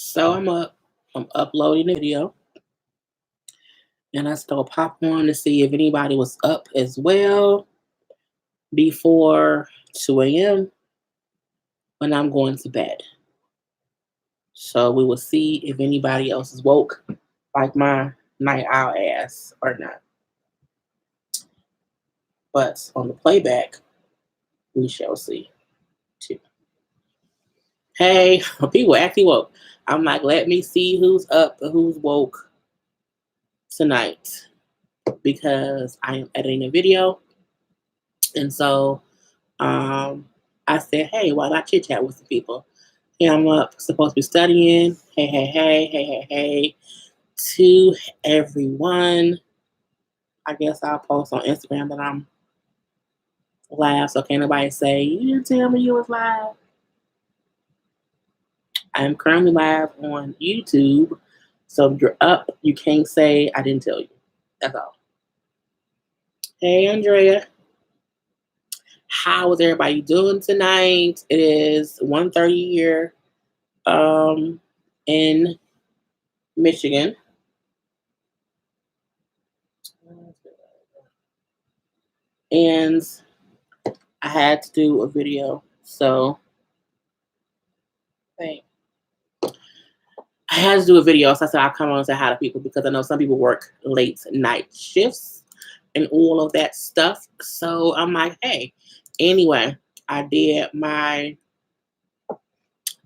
So I'm up. I'm uploading a video, and I still pop on to see if anybody was up as well before 2 a.m. when I'm going to bed. So we will see if anybody else is woke, like my night owl ass, or not. But on the playback, we shall see too. Hey, people actually woke. I'm like, let me see who's up and who's woke tonight because I am editing a video. And so I said, hey, why not chit chat with some people? Here I'm up, supposed to be studying. Hey, hey, hey, hey, hey, hey. To everyone. I guess I'll post on Instagram that I'm live, so can't nobody say, you didn't tell me you was live. I am currently live on YouTube. So if you're up, you can't say I didn't tell you. That's all. Hey, Andrea. How is everybody doing tonight? It is 1:30 here in Michigan. And I had to do a video. So I had to do a video. So I said I'll come on and say hi to people because I know some people work late night shifts and all of that stuff. So I'm like, hey. Anyway, I did my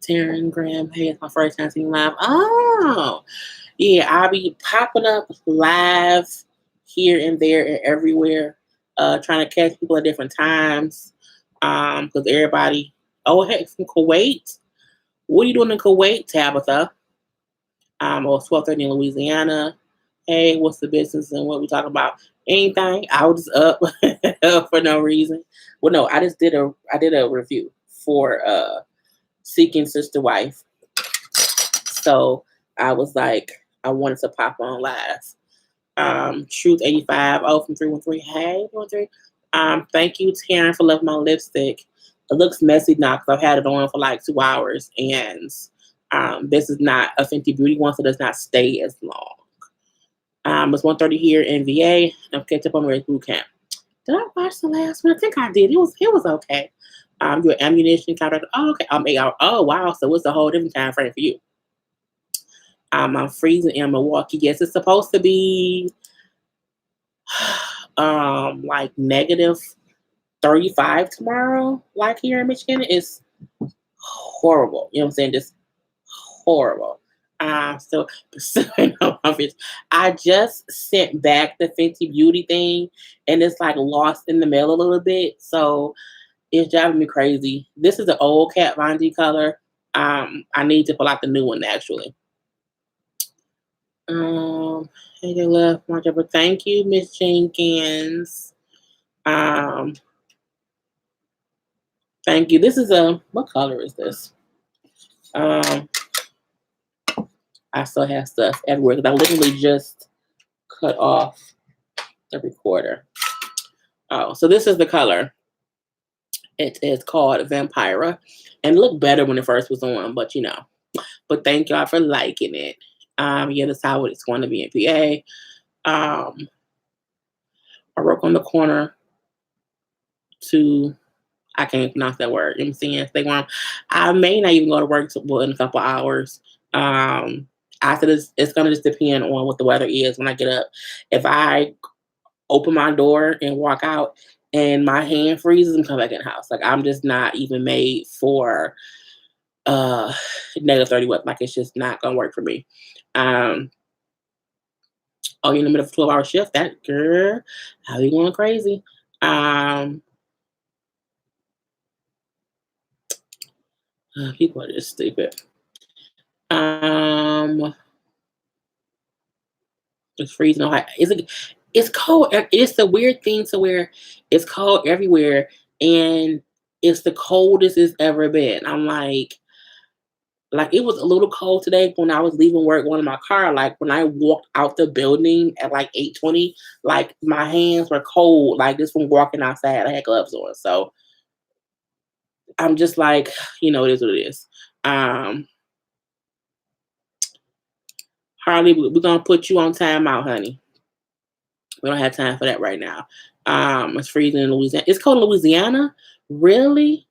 Taryn Graham. Hey, it's my first time seeing live. Oh, yeah, I'll be popping up live here and there and everywhere, trying to catch people at different times. Because everybody, oh, hey, from Kuwait. What are you doing in Kuwait, Tabitha? Or 12:30 in Louisiana. Hey, what's the business and what we talking about? Anything? I was up for no reason. Well, no, I did a review for Seeking Sister Wife. So I was like, I wanted to pop on live. Truth 85 from 313. Hey, 313. Thank you, Taryn, for loving my lipstick. It looks messy now because I've had it on for like 2 hours, and this is not a Fenty Beauty one, so it does not stay as long. It's 1:30 here in VA. I'm catch up on my boot camp. Did I watch the last one? I think I did. It was okay. Your ammunition contract. Oh, okay. 8 hours. Oh, wow. So it's a whole different time frame for you. I'm freezing in Milwaukee. Yes, it's supposed to be like negative 35 tomorrow. Like here in Michigan, it's horrible. You know what I'm saying? Just horrible. So I just sent back the Fenty Beauty thing, and it's like lost in the mail a little bit. So it's driving me crazy. This is an old Kat Von D color. I need to pull out the new one actually. Hey, they love my job, but thank you, Miss Jenkins. Thank you. This is what color is this? I still have stuff everywhere because I literally just cut off the recorder. Oh, so this is the color. It is called Vampira, and it looked better when it first was on, but you know. But thank y'all for liking it. Yeah, that's how it's going to be in PA. I work on the corner to, I can't pronounce that word. You know what I'm saying? Stay warm. I may not even go to work in a couple hours. After this, it's going to just depend on what the weather is when I get up. If I open my door and walk out and my hand freezes and come back in the house, like I'm just not even made for negative 30 what, like it's just not gonna work for me. Oh, you're in the middle of a 12-hour shift. That girl, how you going crazy? People are just stupid. It's freezing. It's cold. It's a weird thing to where it's cold everywhere, and it's the coldest it's ever been. I'm like it was a little cold today when I was leaving work going in my car. Like when I walked out the building at like 8:20, like my hands were cold. Like just from walking outside, I had gloves on. So I'm just like, it is what it is. Harley, we're gonna put you on timeout, honey. We don't have time for that right now. It's freezing in Louisiana. It's cold in Louisiana? Really?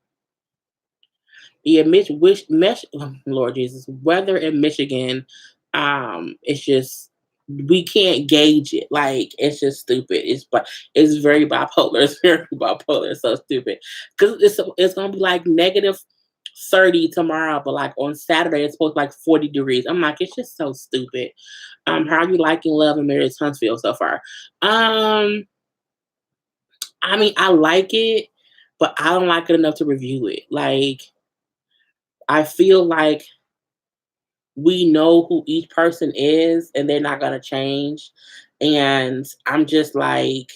Yeah, Lord Jesus, weather in Michigan, it's just we can't gauge it. Like it's just stupid. It's very bipolar. It's very bipolar. It's so stupid because it's gonna be like -30 tomorrow, but like on Saturday it's supposed to be like 40 degrees. I'm like, it's just so stupid. How are you liking Love and Marriage Huntsville so far? Um, I mean, I like it, but I don't like it enough to review it. Like, I feel like we know who each person is and they're not going to change. And I'm just like,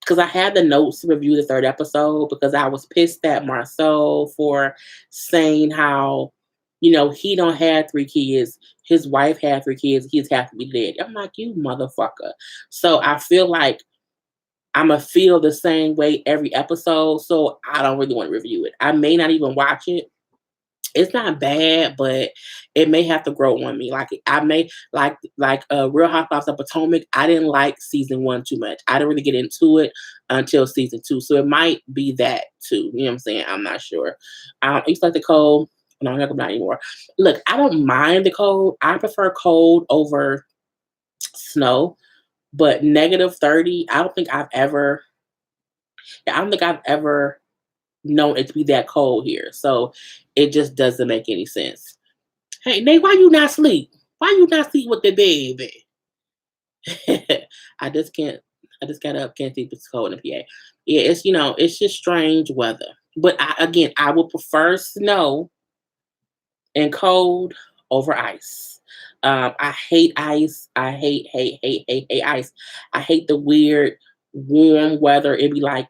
because I had the notes to review the third episode because I was pissed at Marceau for saying how, he don't have 3 kids. His wife had 3 kids. Kids have to be dead. I'm like, you motherfucker. So I feel like I'm going to feel the same way every episode. So I don't really want to review it. I may not even watch it. It's not bad, but it may have to grow on me. Like I may Real Housewives of Potomac. I didn't like season 1 too much. I didn't really get into it until season 2. So it might be that too. You know what I'm saying? I'm not sure. I used to like the cold. No, I'm not anymore. Look, I don't mind the cold. I prefer cold over snow, but -30. I don't think I've ever known it to be that cold here. So it just doesn't make any sense. Hey, Nate, why you not sleep? Why you not sleep with the baby? I just can't. I just got up. Can't sleep. It's cold in the PA. Yeah, it's just strange weather. But I would prefer snow and cold over ice. I hate ice. I hate ice. I hate the weird warm weather. It'd be like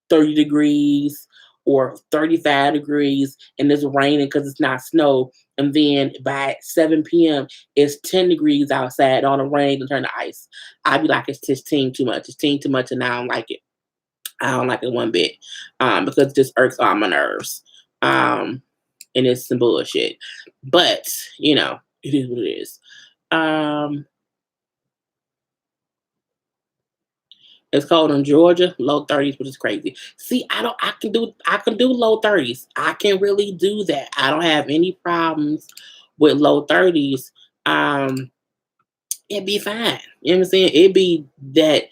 30 degrees or 35 degrees and it's raining because it's not snow. And then by 7 p.m., it's 10 degrees outside on the rain and turn to ice. I'd be like, it's just team too much. It's team too much and I don't like it. I don't like it one bit because it just irks all my nerves. And it's some bullshit. But, it is what it is. It's cold in Georgia, low 30s, which is crazy. See, I can do low 30s. I can really do that. I don't have any problems with low 30s. Um, it'd be fine. You know what I'm saying? It'd be that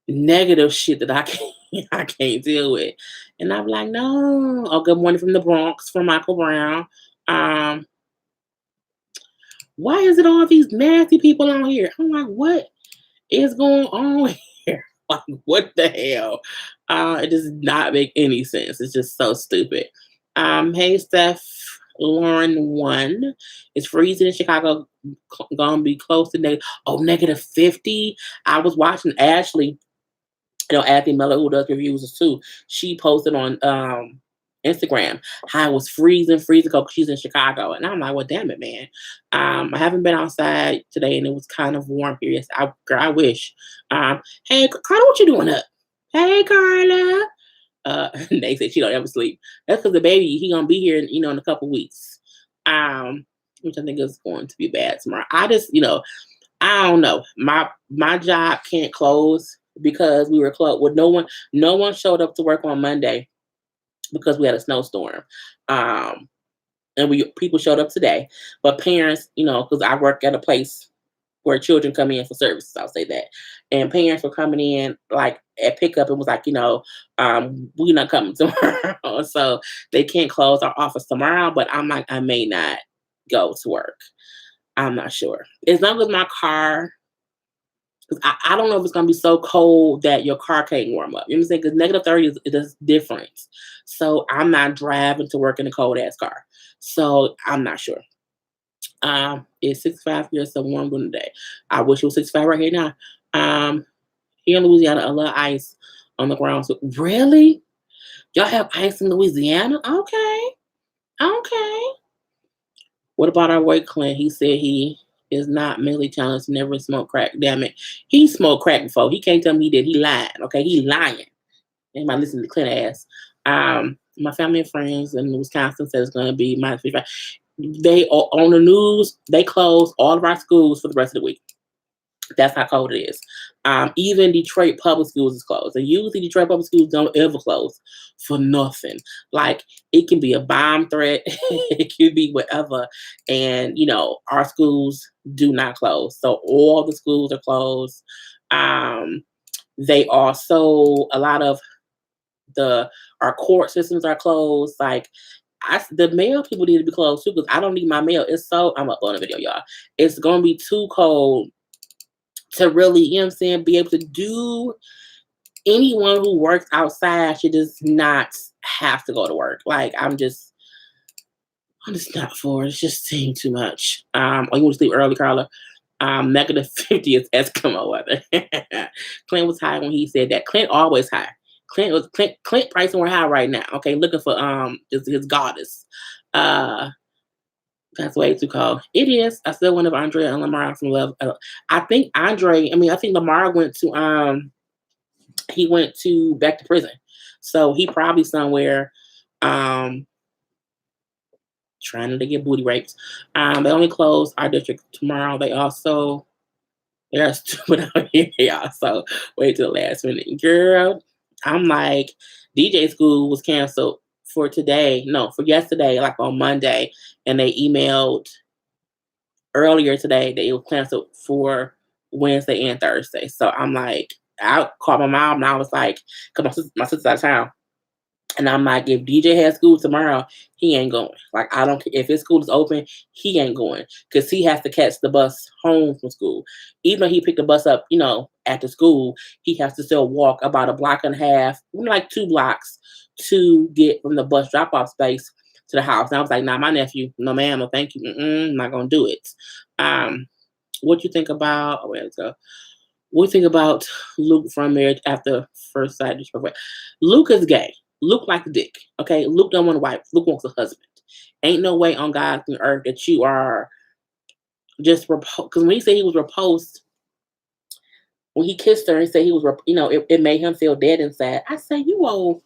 negative shit that I can't I can't deal with. And I'm like, no. Oh, good morning from the Bronx from Michael Brown. Um, why is it all these nasty people on here? I'm like, what is going on here? Like, what the hell? It does not make any sense. It's just so stupid. Hey, Steph, Lauren 1. It's freezing in Chicago. Gonna be close to -50. I was watching Ashley, Ashley Miller, who does reviews too. She posted on Instagram how it was freezing cold because she's in Chicago. And I'm like, well, damn it, man. I haven't been outside today and it was kind of warm here. Yes, girl, I wish. Hey, Carla, what you doing up? Hey, Carla. They said she don't ever sleep. That's because the baby, he gonna be here, in a couple weeks. Which I think is going to be bad tomorrow. I don't know. My job can't close because we were closed. Well, no one showed up to work on Monday because we had a snowstorm. And people showed up today, but parents, because I work at a place where children come in for services, I'll say that, and parents were coming in like at pickup and was like, we're not coming tomorrow, so they can't close our office tomorrow. But I'm like, I may not go to work. I'm not sure. As long as my car, because I don't know if it's gonna be so cold that your car can't warm up. You know what I'm saying? Because -30 is different. So I'm not driving to work in a cold ass car. So I'm not sure. It's 65 here, so warm during the day. I wish it was 65 right here now. Here in Louisiana, a lot of ice on the ground. So really? Y'all have ice in Louisiana? Okay. Okay. What about our weight Clint? He said he is not mentally challenged, never smoked crack. Damn it. He smoked crack before. He can't tell me that he lied. Okay, he lying. Anybody listening to Clint ass. My family and friends in Wisconsin said it's gonna be -55. They on the news. They close all of our schools for the rest of the week. That's how cold it is. Even Detroit public schools is closed. And usually Detroit public schools don't ever close for nothing. Like it can be a bomb threat, it could be whatever. And our schools do not close. So all the schools are closed. Um, they also a lot of the our court systems are closed. Like the mail people need to be closed too, because I don't need my mail. I'm up on the video, y'all. It's gonna be too cold to really, be able to do. Anyone who works outside should just not have to go to work. Like I'm just not for it. It's just seeing too much. Oh, you want to sleep early, Karla? Negative 50 is Eskimo weather. Clint was high when he said that. Clint always high. Clint pricing we're high right now. Okay, looking for his goddess. That's way too cold. It is. I still wonder if Andrea and Lamar from Love. I think Andre. I think Lamar went to he went to back to prison, so he probably somewhere trying to get booty raped. They only close our district tomorrow. They're stupid out here, y'all. So wait till the last minute, girl. I'm like, DJ school was canceled for today. No, for yesterday, like on Monday, and they emailed earlier today that it was canceled for Wednesday and Thursday. So I'm like, I called my mom and I was like, because my sister's out of town. And I'm like, if DJ has school tomorrow, he ain't going. Like, I don't care. If his school is open, he ain't going. Because he has to catch the bus home from school. Even though he picked the bus up, after school, he has to still walk about a block and a half, like 2 blocks, to get from the bus drop-off space to the house. And I was like, nah, my nephew, no ma'am, no thank you. I'm not going to do it. What you think about, let's go. What do you think about Luke from Marriage After First Sight? Luke is gay. Luke likes dick. Okay, Luke don't want a wife. Luke wants a husband. Ain't no way on God's earth that you are just repulsed. Because when he said he was repulsed, when he kissed her and said he was, it made him feel dead inside. I say, you old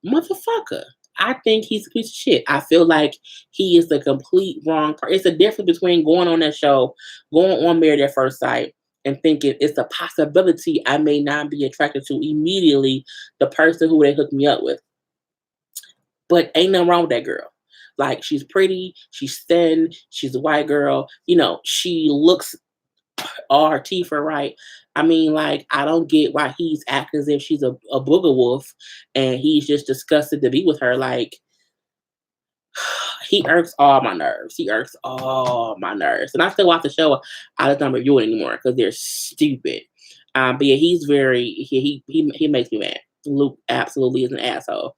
motherfucker. I think he's a piece of shit. I feel like he is the complete wrong part. It's a difference between going on that show, going on Married at First Sight, and thinking it's a possibility I may not be attracted to immediately the person who they hooked me up with. But ain't nothing wrong with that girl. Like, she's pretty, she's thin, she's a white girl. She looks, all her teeth are right. I don't get why he's acting as if she's a booger wolf and he's just disgusted to be with her. Like, he irks all my nerves. And I still watch the show. I just don't review it anymore because they're stupid. But yeah, he's very, he makes me mad. Luke absolutely is an asshole.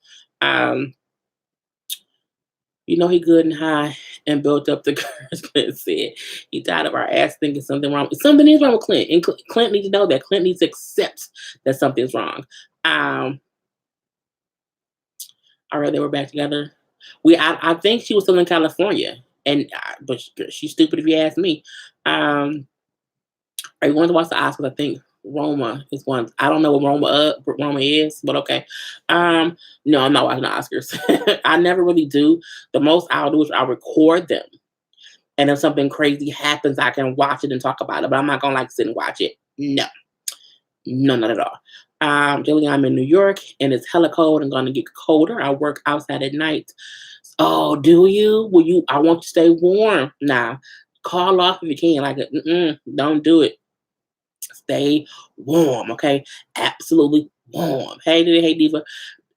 He good and high and built up the courage. Clint said he tired of our ass thinking something wrong. Something is wrong with Clint, and Clint needs to know that. Clint needs to accept that something's wrong. All right, they were back together. I think she was still in California, but she's stupid if you ask me. Are you going to watch the Oscars? I think Roma is one. I don't know what Roma is, but okay. No, I'm not watching the Oscars. I never really do. The most I'll do is I'll record them, and if something crazy happens, I can watch it and talk about it. But I'm not gonna sit and watch it. No, not at all. Jillian, I'm in New York, and it's hella cold and gonna get colder. I work outside at night. Oh, do you? I want you to stay warm. Nah, call off if you can. Don't do it. Stay warm, okay? Absolutely warm. Hey, Diva.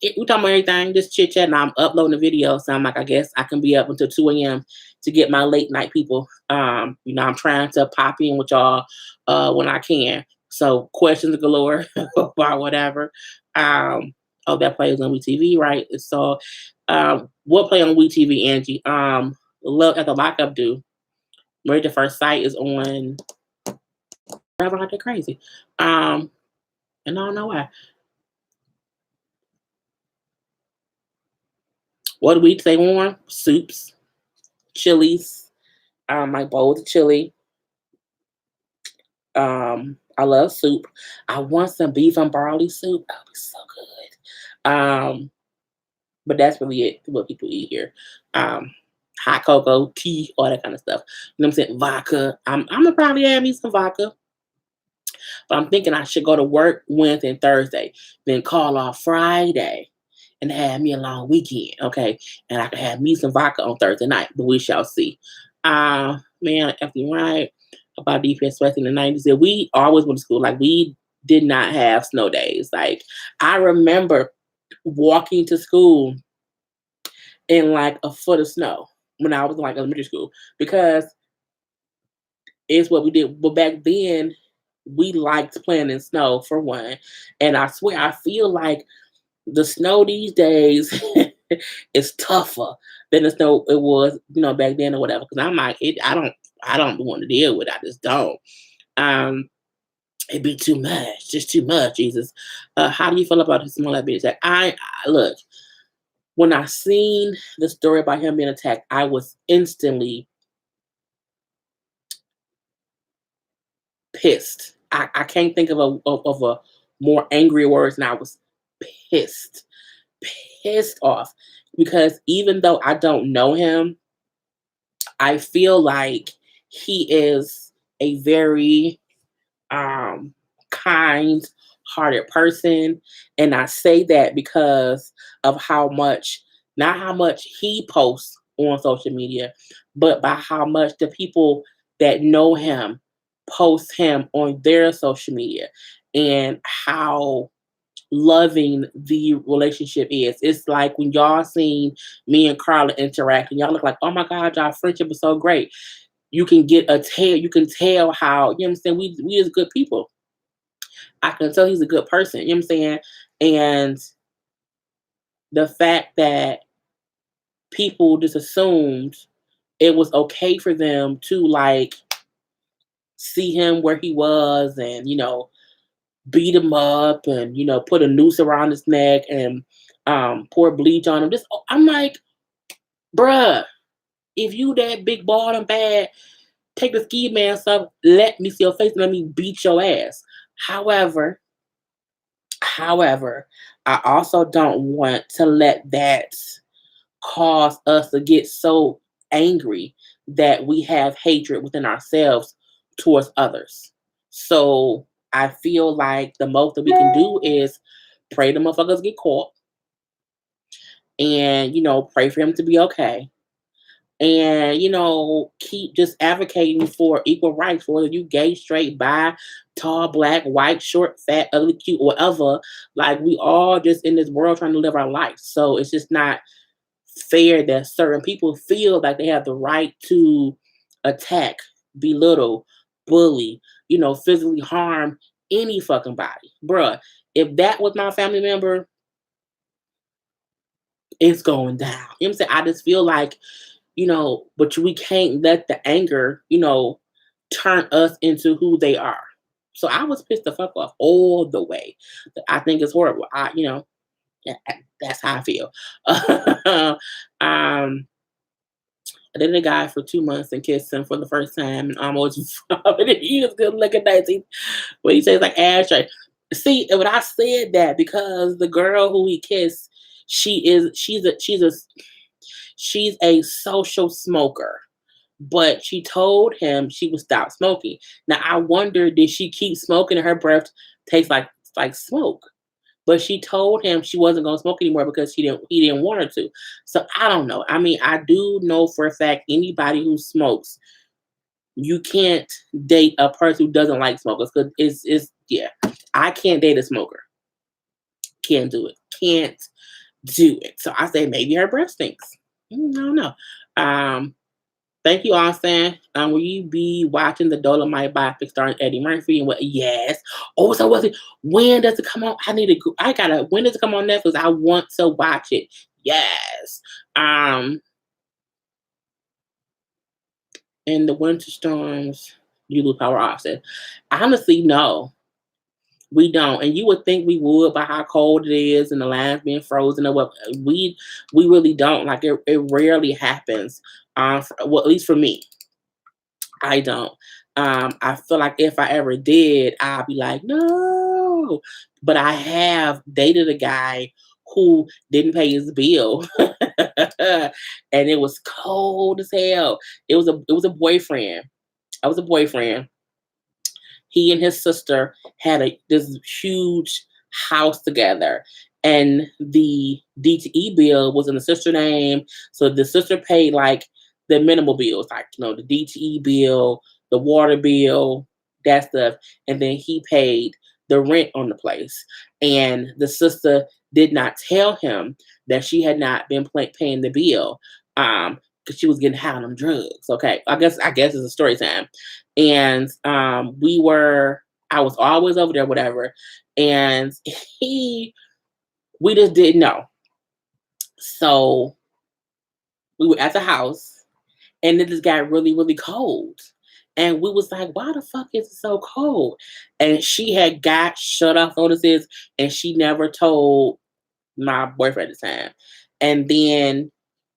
We talking about everything, just chit chat. And I'm uploading a video, so I'm like, I guess I can be up until 2 a.m. to get my late night people. I'm trying to pop in with y'all when I can. So questions galore or whatever. That plays on WeTV, right? So, what play on WeTV, Angie? Love at the Lockup do. Married at First Sight is on. Driving like they're crazy. And I don't know why. What do we say warm? Soups, chilies. My bowls of chili. I love soup. I want some beef and barley soup. That would be so good. But that's really it. What people eat here. hot cocoa, tea, all that kind of stuff. You know what I'm saying? Vodka. I'm gonna probably have me some vodka, but I'm thinking I should go to work Wednesday and Thursday, then call off Friday and have me a long weekend, okay? And I can have me some vodka on Thursday night, but we shall see. Man, if you right about DPS West in the 90s, that we always went to school. Like, we did not have snow days. Like, I remember walking to school in like a foot of snow when I was in like elementary school because it's what we did. But back then, we liked playing in snow for one. And I swear, I feel like the snow these days is tougher than the snow it was, back then or whatever. Because I'm like, I don't want to deal with it. I just don't. Um, it'd be too much, just too much. Jesus, how do you feel about this Smollett bitch? Like, I look when I seen the story about him being attacked, I was instantly pissed. I can't think of a more angry words, and I was pissed, pissed off because even though I don't know him, I feel like he is a very kind hearted person. And I say that because of how much, not how much he posts on social media, but by how much the people that know him post him on their social media and how loving the relationship is. It's like when y'all seen me and Karla interact and y'all look like, oh my God, y'all friendship is so great. You can tell how, you know what I'm saying, we as good people. I can tell he's a good person, you know what I'm saying? And the fact that people just assumed it was okay for them to like see him where he was and, beat him up and, put a noose around his neck and pour bleach on him. Just I'm like, bruh, if you that big bald and bad, take the ski mask off, let me see your face and let me beat your ass. However, However, I also don't want to let that cause us to get so angry that we have hatred within ourselves towards others. So I feel like the most that we can do is pray the motherfuckers get caught and, pray for him to be okay. And, keep just advocating for equal rights, whether you gay, straight, bi, tall, black, white, short, fat, ugly, cute, whatever. Like, we all just in this world trying to live our life. So it's just not fair that certain people feel like they have the right to attack, belittle, bully, physically harm any fucking body. Bruh, if that was my family member, it's going down. You know what I'm saying? I just feel like, but we can't let the anger, turn us into who they are. So I was pissed the fuck off all the way. I think it's horrible. Yeah, that's how I feel. um, I dated a guy for 2 months and kissed him for the first time and almost vomited. He was good looking nice. What he says like ashtray. See, when I said that because the girl who he kissed, she's a social smoker, but she told him she would stop smoking. Now I wonder, did she keep smoking and her breath tastes like smoke? But she told him she wasn't gonna smoke anymore because he didn't want her to. So I don't know. I mean, I do know for a fact anybody who smokes, you can't date a person who doesn't like smokers because it's yeah. I can't date a smoker. Can't do it. Can't do it. So I say maybe her breath stinks. I don't know. Um, Thank you, Austin. Will you be watching the Dolomite biopic starring Eddie Murphy? And what? Yes. Oh, so was it? When does it come on? I need to. I gotta. When does it come on Netflix? I want to watch it. Yes. In the winter storms, you lose power. Austin. Honestly, no. We don't, and you would think we would by how cold it is and the lines being frozen or what. We really don't. Like it rarely happens. Well, at least for me, I don't. I feel like if I ever did, I'd be like, no. But I have dated a guy who didn't pay his bill and it was cold as hell. It was a boyfriend. I was a boyfriend. He and his sister had this huge house together, and the DTE bill was in the sister name. So the sister paid like the minimal bills, like the DTE bill, the water bill, that stuff, and then he paid the rent on the place. And the sister did not tell him that she had not been paying the bill, because she was getting high on them drugs. Okay, I guess it's a story time. And I was always over there, whatever. And he we just didn't know. So we were at the house, and it just got really, really cold. And we was like, why the fuck is it so cold? And she had got shut off notices, and she never told my boyfriend at the time. And then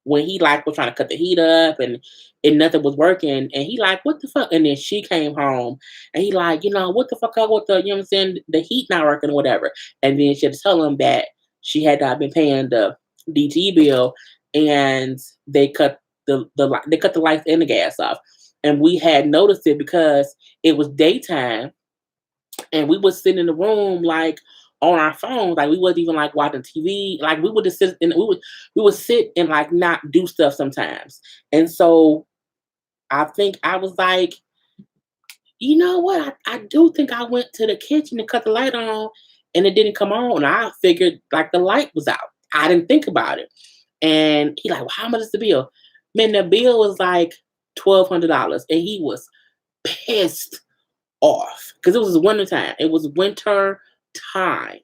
when he like was trying to cut the heat up, and nothing was working, and he like, what the fuck? And then she came home, and he like, what the fuck up with the, what I'm saying, the heat not working or whatever. And then she had to tell him that she had not been paying the DT bill, and they cut they cut the lights and the gas off. And we had noticed it because it was daytime, and we would sit in the room like on our phones, like we wasn't even like watching TV. Like we would just sit and we would sit and like not do stuff sometimes. And so I think I was like, you know what? I do think I went to the kitchen to cut the light on, and it didn't come on. I figured like the light was out. I didn't think about it. And he like, well, how much is the bill? Man, the bill was like $1,200, and he was pissed off because it was winter time. It was winter time.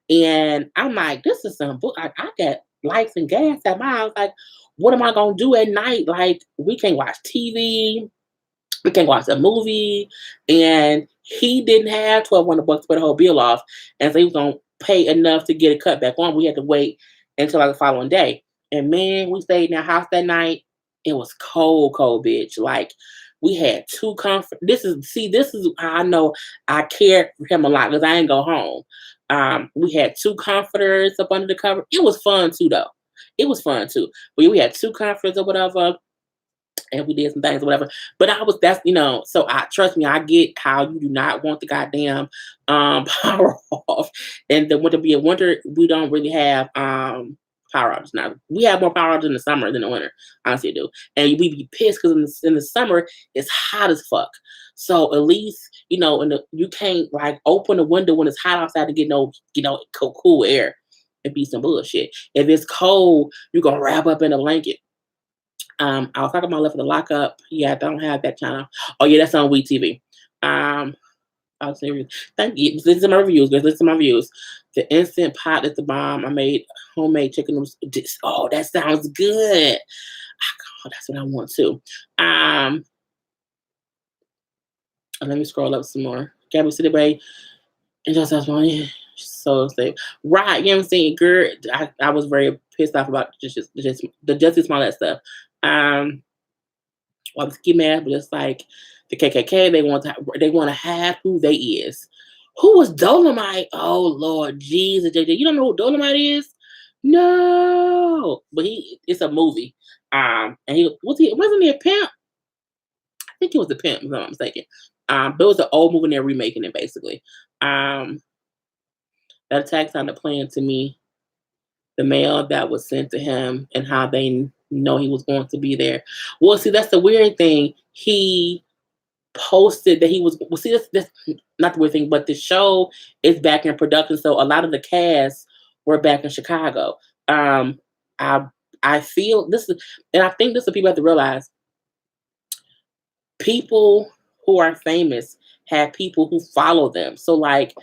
And I'm like, this is some book. I got lights and gas at my house. Like, what am I gonna do at night? Like, we can't watch TV, we can't watch a movie. And he didn't have $1,200 to pay the whole bill off. And so he was gonna pay enough to get it cut back on. We had to wait until like the following day. And man, we stayed in our house that night. It was cold, cold, bitch. Like we had two comfort. This is how I know I cared for him a lot because I ain't go home. We had two comforters up under the cover. It was fun too, though. It was fun too. But we had two comforters or whatever, and we did some things or whatever. But so I trust me, I get how you do not want the goddamn power off. And the winter be a winter, we don't really have power outages now. We have more power outages in the summer than the winter. Honestly, do. And we be pissed because in the summer it's hot as fuck. So at least you can't like open the window when it's hot outside to get no cool air. It'd be some bullshit. If it's cold, you gonna wrap up in a blanket. I was talking about left for the lockup. Yeah, I don't have that channel. Oh yeah, that's on WeTV. I'll say thank you. Listen to my reviews, guys. Listen to my reviews. The instant pot is the bomb. I made homemade chicken noodles. Oh, that sounds good. Oh, that's what I want too. Let me scroll up some more. Gabby City Bay. And just that's one. So safe. Right, you know what I'm saying? Girl, I was very pissed off about just the Jussie Smollett stuff. I was getting mad, but it's like the KKK. They want to have who they is. Who was Dolomite? Oh Lord, Jesus, JJ, you don't know who Dolomite is? No, but it's a movie. And wasn't he a pimp? I think he was a pimp, if I'm not mistaken. But it was an old movie and they're remaking it basically. That attack sounded plain to me. The mail that was sent to him and how they know he was going to be there. Well, see, that's the weird thing. He posted that he was. Well, see, that's not the weird thing, but the show is back in production, so a lot of the cast were back in Chicago. I feel this is, and I think this is people have to realize. People who are famous have people who follow them. So like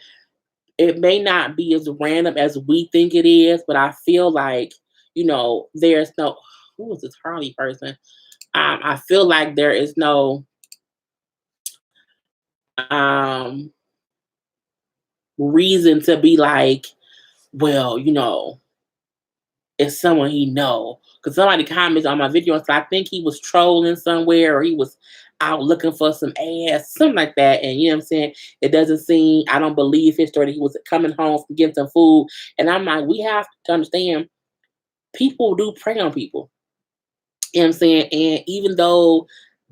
it may not be as random as we think it is, but I feel like, there's no, who is this Harley person? I feel like there is no reason to be like, well, it's someone he know. Because somebody comments on my video and so I think he was trolling somewhere or he was out looking for some ass, something like that. And you know what I'm saying? It doesn't seem, I don't believe his story. He was coming home from getting some food. And I'm like, we have to understand, people do prey on people. You know what I'm saying? And even though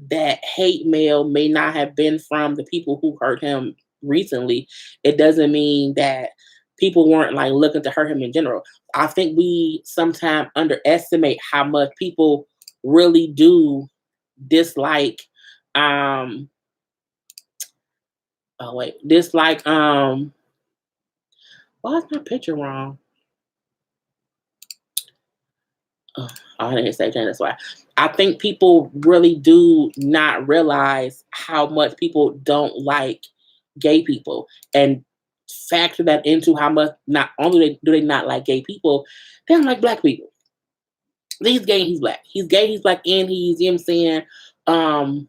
that hate mail may not have been from the people who hurt him recently, it doesn't mean that people weren't like looking to hurt him in general. I think we sometimes underestimate how much people really do dislike um dislike why is my picture wrong? Oh, I didn't say that. That's why. I think people really do not realize how much people don't like gay people and factor that into how much not only do they not like gay people, they don't like black people. He's gay, he's black. He's gay, he's black, and he's, you know what I'm saying, um,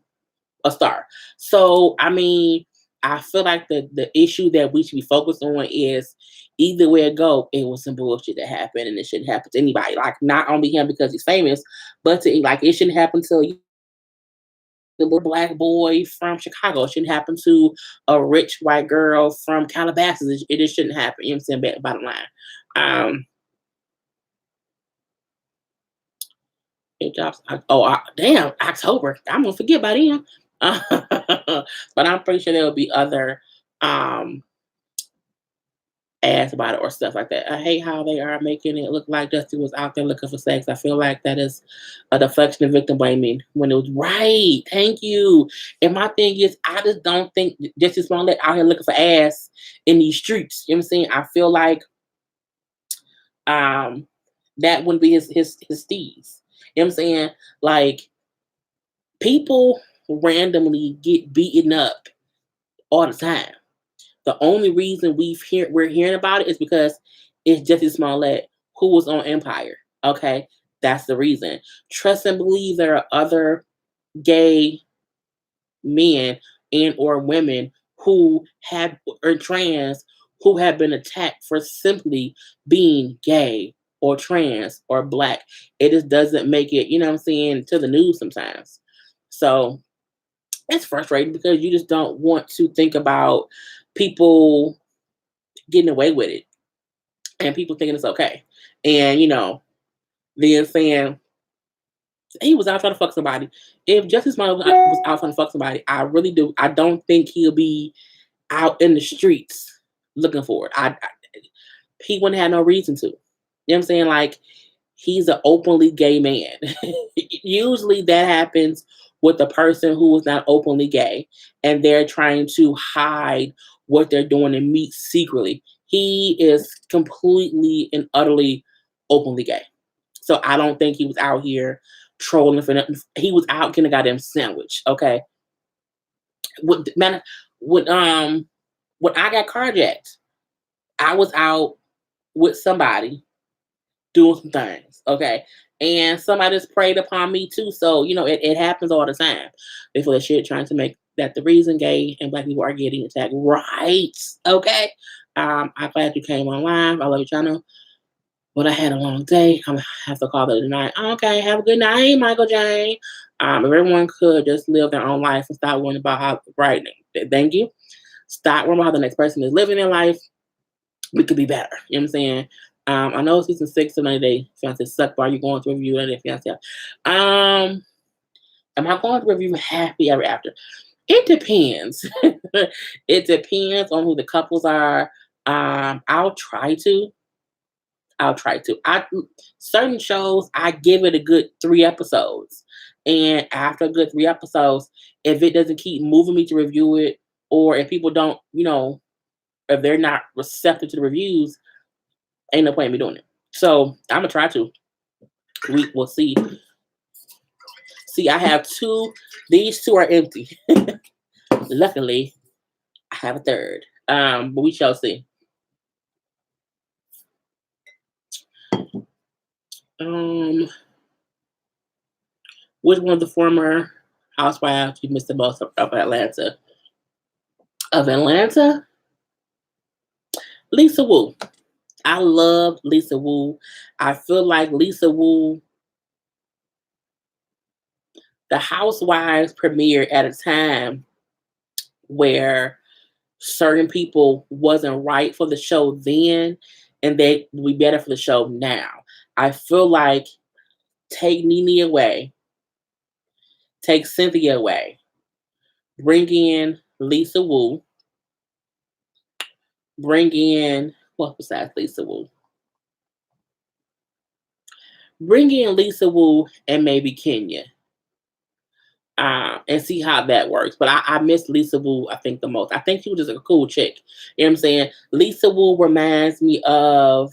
a star. So I mean, I feel like the issue that we should be focused on is either way it go, it was some bullshit that happened and it shouldn't happen to anybody. Like not only him because he's famous, but to like it shouldn't happen to you, the little black boy from Chicago. It shouldn't happen to a rich white girl from Calabasas. It just shouldn't happen. You know what I'm saying? Bottom line. Um, it drops. Damn, October. I'm gonna forget by then. But I'm pretty sure there will be other um ads about it or stuff like that. I hate how they are making it look like Jussie was out there looking for sex. I feel like that is a deflection of victim blaming when it was right. Thank you. And my thing is, I just don't think Jussie Smollett out here looking for ass in these streets. You know what I'm saying? I feel like um that wouldn't be his steez. You know what I'm saying? Like people randomly get beaten up all the time. The only reason we're hearing about it is because it's Jussie Smollett who was on Empire. Okay, that's the reason. Trust and believe there are other gay men and or women who have or trans who have been attacked for simply being gay or trans or black. It just doesn't make it, you know what I'm saying, to the news sometimes. So it's frustrating because you just don't want to think about people getting away with it and people thinking it's okay. And then saying he was out trying to fuck somebody. If Justice Smollett was out trying to fuck somebody, I really do. I don't think he'll be out in the streets looking for it. He wouldn't have no reason to. You know what I'm saying? Like he's an openly gay man. Usually that happens with a person who is not openly gay and they're trying to hide what they're doing and meet secretly. He is completely and utterly openly gay. So I don't think he was out here trolling for nothing. He was out getting a goddamn sandwich. Okay. Man, when I got carjacked, I was out with somebody doing some things, okay? And somebody just preyed upon me too. So, it happens all the time. They feel that shit trying to make that the reason gay and black people are getting attacked. Right. Okay. I'm glad you came online. I love your channel. But I had a long day. I'm gonna have to call it a night. Okay, have a good night, Michael Jane. If everyone could just live their own life and stop worrying about how right. Thank you. Stop worrying about how the next person is living their life. We could be better. You know what I'm saying? I know season 6 of 90 Day Fiance suck. Why are you going to review 90 Day Fiance? Am I going to review Happy Ever After? It depends. It depends on who the couples are. I'll try to. Certain shows I give it a good 3 episodes, and after a good 3 episodes, if it doesn't keep moving me to review it, or if people don't, if they're not receptive to the reviews, ain't no point in me doing it. So I'm gonna try to. We will see. See, I have 2. These 2 are empty. Luckily, I have a 3rd. But we shall see. Which one of the former housewives you missed the most of Atlanta? Of Atlanta? Lisa Wu. I love Lisa Wu. I feel like Lisa Wu, the Housewives premiered at a time where certain people wasn't right for the show then, and they would be better for the show now. I feel like take Nene away, take Cynthia away, bring in Lisa Wu, bring in what besides Lisa Wu? Bring in Lisa Wu and maybe Kenya. And see how that works. But I miss Lisa Wu, I think, the most. I think she was just a cool chick. You know what I'm saying? Lisa Wu reminds me of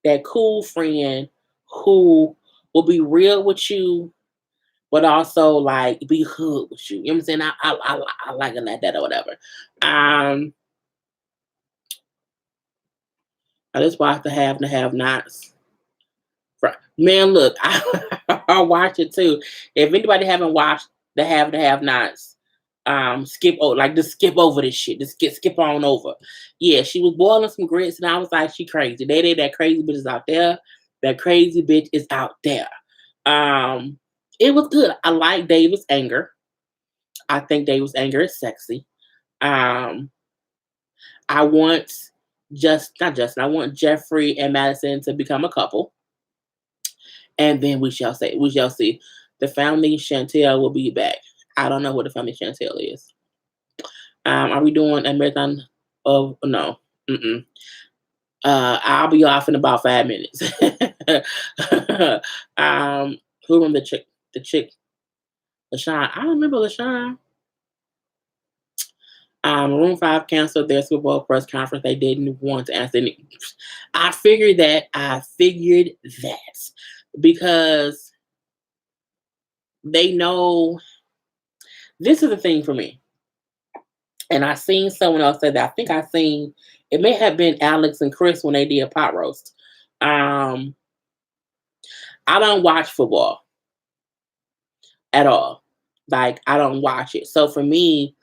that cool friend who will be real with you, but also like be hood with you. You know what I'm saying? I like it like that or whatever. Um, I just watch the have nots. Man, look, I watch it too. If anybody haven't watched the have nots, skip over like just skip over this shit. Just skip on over. Yeah, she was boiling some grits, and I was like, she crazy. That crazy bitch is out there. That crazy bitch is out there. Um, it was good. I like David's anger. I think David's anger is sexy. Um, I want just not Justin. I want Jeffrey and Madison to become a couple. And then we shall see. The family Chantel will be back. I don't know what the family Chantel is. Are we doing a marathon of no? Mm-mm. I'll be off in about 5 minutes. Who remember the chick? The chick, LaShawn. I don't remember LaShawn. Room 5 canceled their Super Bowl press conference. They didn't want to answer any. I figured that. Because they know this is the thing for me. And I seen someone else say that. I think I seen it may have been Alex and Chris when they did a pot roast. Um, I don't watch football at all. Like I don't watch it. So for me,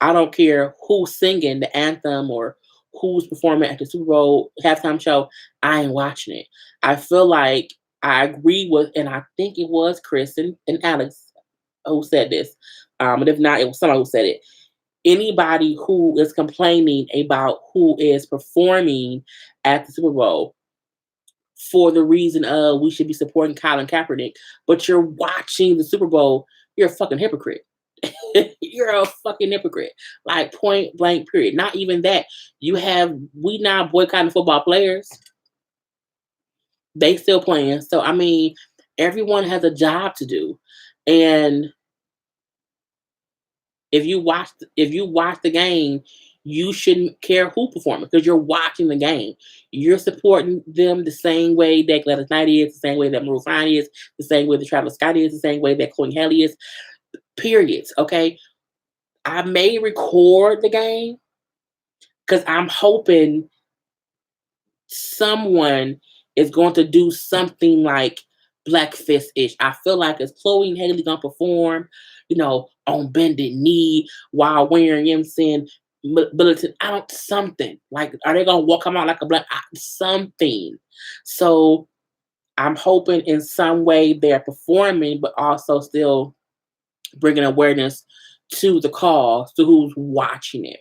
I don't care who's singing the anthem or who's performing at the Super Bowl halftime show. I ain't watching it. I feel like I agree with, and I think it was Chris and Alex who said this. But if not, it was somebody who said it. Anybody who is complaining about who is performing at the Super Bowl for the reason of we should be supporting Colin Kaepernick, but you're watching the Super Bowl, you're a fucking hypocrite. You're a fucking hypocrite. Like point blank, period. Not even that. We now boycotting football players. They still playing. So I mean, everyone has a job to do. And if you watch the game, you shouldn't care who performs because you're watching the game. You're supporting them the same way that Gladys Knight is, the same way that Maroon 5 is, the same way that Travis Scott is, the same way that Chloe Haley is. Periods. Okay. I may record the game because I'm hoping someone is going to do something like Black Fist-ish. I feel like it's Chloe and Haley gonna perform, on bended knee while wearing, you know what I'm saying, militant. I don't something like. Are they gonna come out like a black something? So I'm hoping in some way they're performing, but also still bringing awareness to the cause, to who's watching it.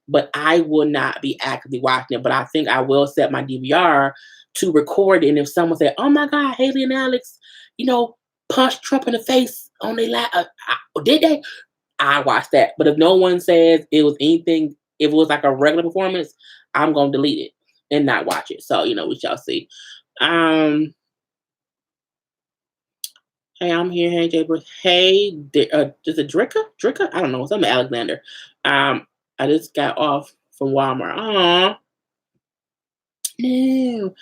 But I will not be actively watching it. But I think I will set my DVR to record it. And if someone said, "Oh my God, Haley and Alex, punched Trump in the face on their did they?" I watch that. But if no one says it was anything, if it was like a regular performance, I'm gonna delete it and not watch it. So we shall see. Hey, I'm here. Hey, Jay Bruce. Hey, is it Dricka? Dricka? I don't know. Something Alexander. I just got off from Walmart. Aw. No.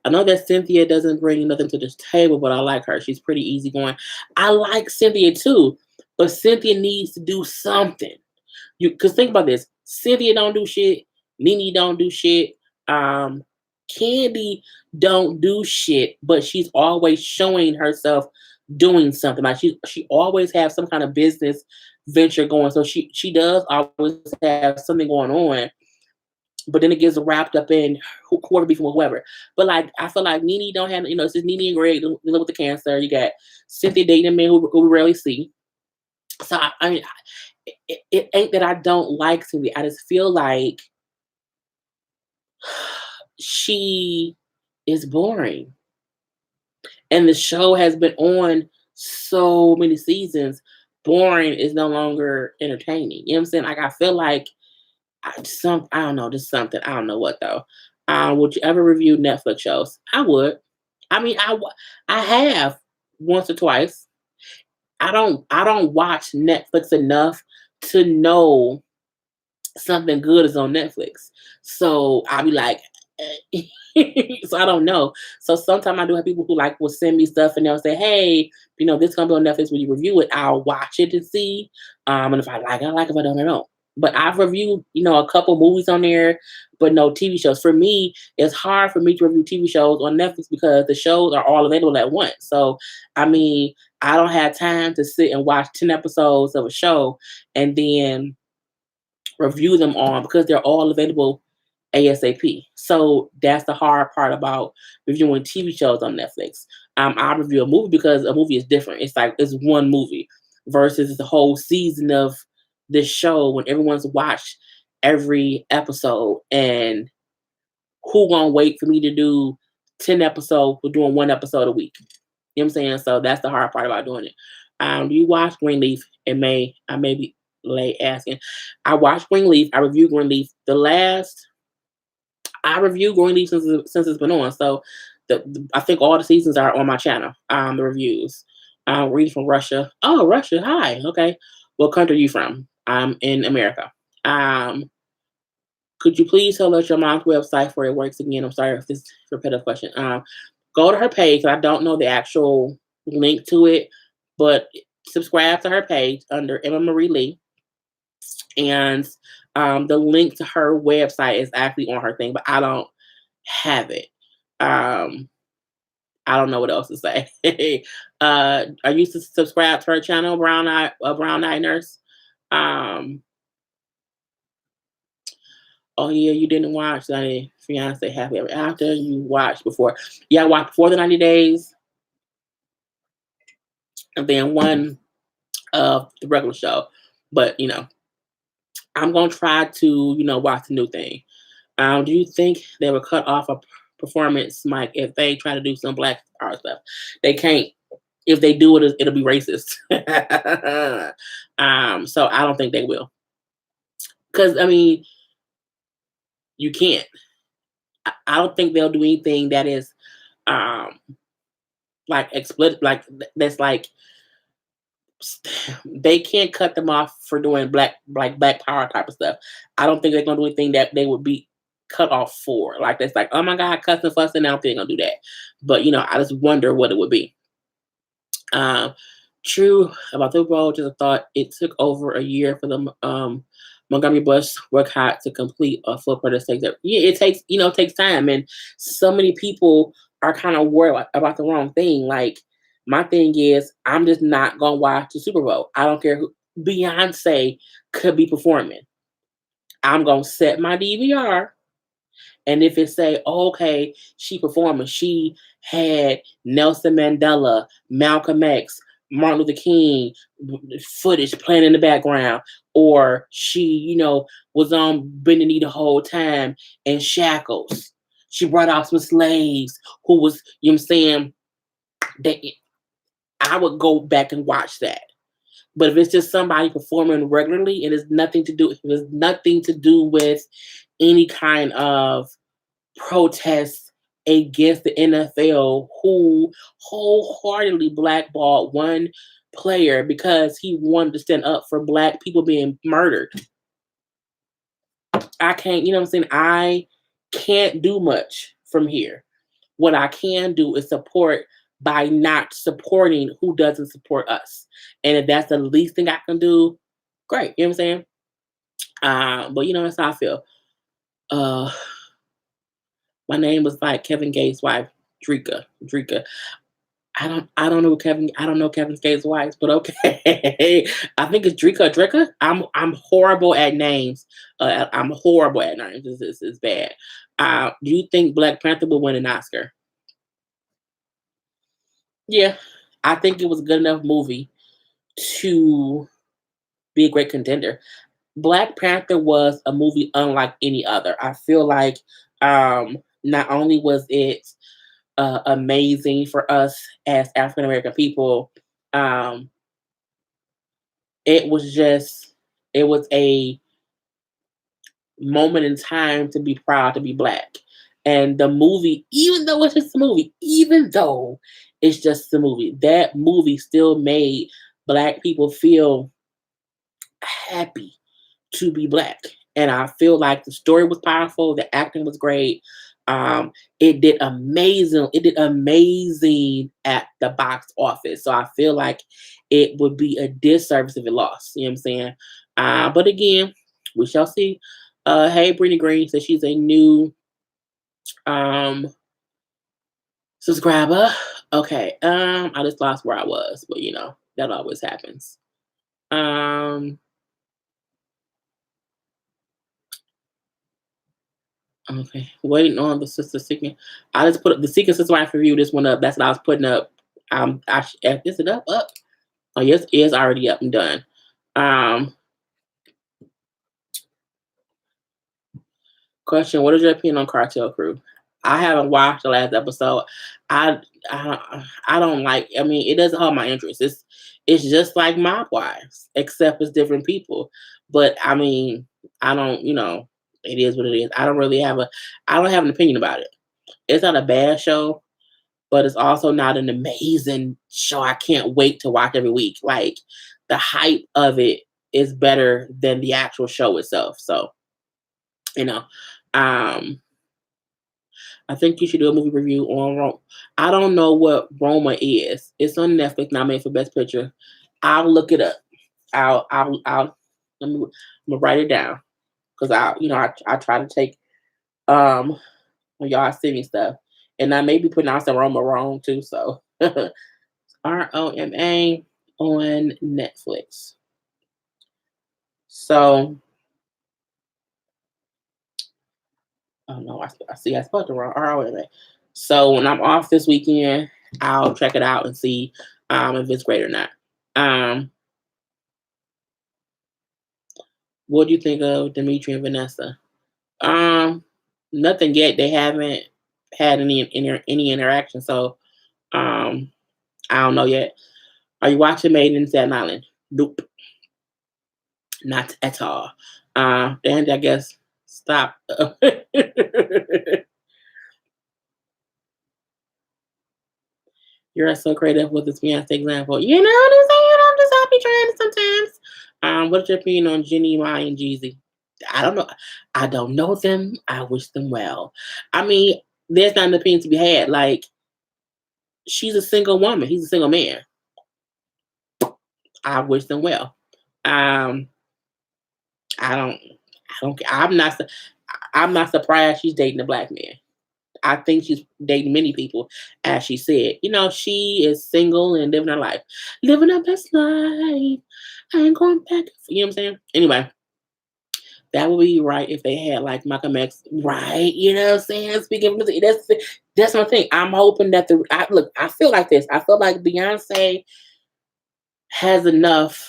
I know that Cynthia doesn't bring nothing to this table, but I like her. She's pretty easygoing. I like Cynthia too, but Cynthia needs to do something. Because think about this. Cynthia don't do shit. Nene don't do shit. Candy don't do shit, but she's always showing herself doing something. Like she always has some kind of business venture going. So she does always have something going on. But then it gets wrapped up in whoever beefing with whoever. But like I feel like Nene don't have, it's just Nene and Greg dealing with the cancer. You got Cynthia dating a man who we rarely see. So I mean, it ain't that I don't like Cynthia. I just feel like She is boring. And the show has been on so many seasons. Boring is no longer entertaining. You know what I'm saying? Like I feel like I don't know, just something. I don't know what though. Would you ever review Netflix shows? I would. I mean, I have once or twice. I don't watch Netflix enough to know something good is on Netflix. So I'll be like, eh. So I don't know. So sometimes I do have people who like will send me stuff and they'll say, hey, this gonna be on Netflix when you review it. I'll watch it and see. And if I like it, I like it. If I don't, I don't. But I've reviewed, a couple movies on there, but no TV shows. For me, it's hard for me to review TV shows on Netflix because the shows are all available at once. So I mean, I don't have time to sit and watch 10 episodes of a show and then review them on because they're all available ASAP. So that's the hard part about reviewing TV shows on Netflix. I review a movie because a movie is different. It's like it's one movie versus the whole season of this show when everyone's watched every episode. And who gonna wait for me to do 10 episodes for doing one episode a week? You know what I'm saying? So that's the hard part about doing it. Do you watch Greenleaf? I may be late asking. I watched Greenleaf. I reviewed Greenleaf. I reviewed Greenleaf since it's been on. So I think all the seasons are on my channel. The reviews. Read from Russia. Oh, Russia. Hi. Okay. What country are you from? I'm in America. Um, could you please tell us your mom's website for it works again? I'm sorry if this is a repetitive question. Go to her page. I don't know the actual link to it, but subscribe to her page under Emma Marie Lee. And the link to her website is actually on her thing, but I don't have it. Um, I don't know what else to say. I used to subscribe to her channel, Brown Eye Nurse. Um, oh yeah, you didn't watch 90 Fiance Happy Ever After. You watched before. Yeah, I watched before the 90 days, and then one of the regular show. But I'm gonna try to watch the new thing. Do you think they would cut off a performance, Mike, if they try to do some black power stuff? They can't. If they do it, it'll be racist. So I don't think they will. Because I mean, you can't. I don't think they'll do anything that is um like explicit, that's like they can't cut them off for doing black power type of stuff. I don't think they're gonna do anything that they would be cut off for. Like that's like, oh my god, cussing fussing. I don't think they're gonna do that. But I just wonder what it would be. Um, True about the road. Just a thought. It took over a year for the Montgomery bus boycott to complete a full protest. Yeah, it takes it takes time, and so many people are kind of worried about the wrong thing. Like my thing is, I'm just not gonna watch the Super Bowl. I don't care who Beyonce could be performing. I'm gonna set my DVR, and if it say, oh, okay, she performing, she had Nelson Mandela, Malcolm X, Martin Luther King footage playing in the background, or she, was on bending knee the whole time in shackles. She brought out some slaves who was, what I'm saying, that I would go back and watch that. But if it's just somebody performing regularly, it has nothing to do with any kind of protests against the NFL who wholeheartedly blackballed one player because he wanted to stand up for black people being murdered. I can't, what I'm saying? I can't do much from here. What I can do is support by not supporting who doesn't support us. And if that's the least thing I can do, great. You know what I'm saying? But that's how I feel. Uh My name was like Kevin Gates' wife, Drika. Drika. I don't know Kevin Gates' wife, but okay. I think it's Drika. Drika. I'm horrible at names. I'm horrible at names. This is bad. Do you think Black Panther will win an Oscar? Yeah, I think it was a good enough movie to be a great contender. Black Panther was a movie unlike any other. I feel like Not only was it amazing for us as African American people, um, it was just it was a moment in time to be proud to be black. And the movie, even though it's just a movie, even though it's just a movie, that movie still made black people feel happy to be black. And I feel like the story was powerful, the acting was great. It did amazing. It did amazing at the box office. So I feel like it would be a disservice if it lost. You know what I'm saying? But again, we shall see. Hey, Brittany Green says she's a new um subscriber. Okay. I just lost where I was, but that always happens. Um, Okay, waiting on the sister seeking. I just put up the Secret Sister Wife review. This one up. That's what I was putting up. Is it up? Up? Oh yes, it is already up and done. Um, Question: What is your opinion on Cartel Crew? I haven't watched the last episode. I I don't like. I mean, it doesn't hold my interest. It's just like Mob Wives, except it's different people. But I mean, I don't. It is what it is. I don't have an opinion about it. It's not a bad show, but it's also not an amazing show. I can't wait to watch every week. Like the hype of it is better than the actual show itself. So, you know, um, I think you should do a movie review on Rome. I don't know what Roma is. It's on Netflix, nominated for Best Picture. I'll look it up. I'll let me, I'm gonna write it down because I try to take when y'all send me stuff, and I may be pronouncing Roma wrong too. So Roma on Netflix. So, oh no, I see I spelled the wrong Roma. So when I'm off this weekend, I'll check it out and see if it's great or not. Um, what do you think of Dimitri and Vanessa? Um, Nothing yet. They haven't had any interaction, so um, I don't know yet. Are you watching Made in Staten Island? Nope, not at all. Then I guess stop. You're so creative with this Beyonce example. You know what I'm saying? I'm just happy trying sometimes. What's your opinion on Jenny, Mai, and Jeezy? I don't know. I don't know them. I wish them well. I mean, there's not an opinion to be had. Like, she's a single woman. He's a single man. I wish them well. Um, I don't. I don't. I'm not surprised she's dating a black man. I think she's dating many people, as she said. She is single and living her life, living her best life. I ain't going back. You know what I'm saying? Anyway, that would be right if they had like Malcolm X, right? You know what I'm saying? Speaking of music, that's my thing. I'm hoping that look. I feel like this. I feel like Beyonce has enough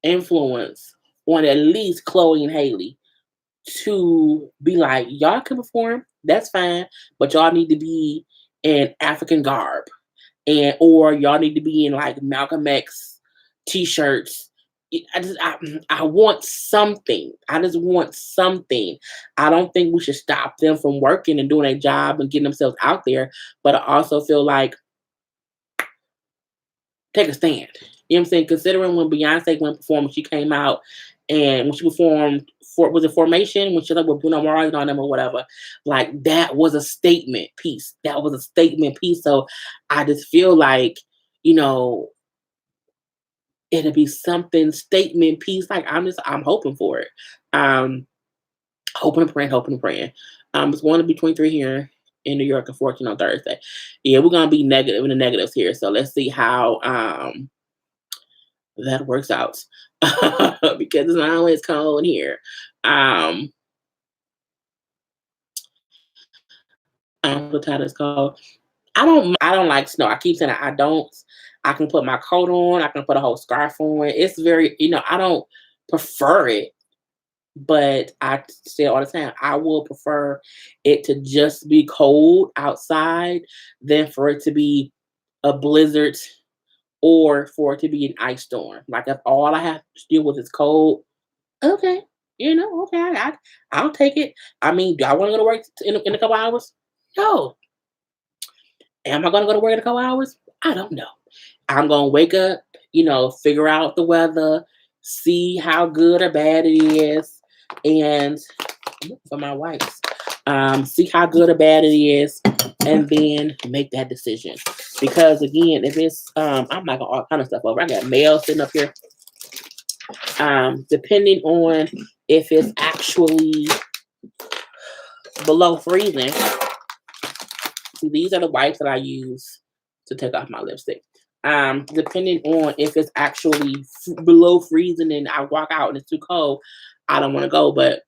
influence on at least Chloe and Haley to be like, y'all can perform, that's fine, but y'all need to be in African garb, or y'all need to be in like Malcolm X t-shirts. I want something. I just want something. I don't think we should stop them from working and doing a job and getting themselves out there, but I also feel like take a stand. You know what I'm saying? Considering when Beyonce went perform, she came out and when she performed was it Formation when she like with Bruno Mars on them or whatever, like that was a statement piece. That was a statement piece. So I just feel like you know it'll be something statement piece. Like I'm hoping for it. Um, Hoping and praying, hoping and praying. It's going to be 23 here in New York and 14 on Thursday. Yeah, we're gonna be negative in the negatives here. So let's see how that works out because it's not always cold here. Um, I don't know what it's called. I don't like snow. I keep saying I don't. I can put my coat on. I can put a whole scarf on. It's very I don't prefer it. But I say all the time, I will prefer it to just be cold outside than for it to be a blizzard or for it to be an ice storm. Like if all I have to deal with is cold, okay, okay, I'll take it. I mean, do I want to go to work in a couple hours? No. Am I going to go to work in a couple hours? I don't know. I'm going to wake up, figure out the weather, see how good or bad it is, and for my wife's, see how good or bad it is, and then make that decision. Because again, if it's, I'm not gonna all kind of stuff over. I got mail sitting up here. Depending on if it's actually below freezing. See, these are the wipes that I use to take off my lipstick. Depending on if it's actually below freezing and I walk out and it's too cold, I don't want to go, but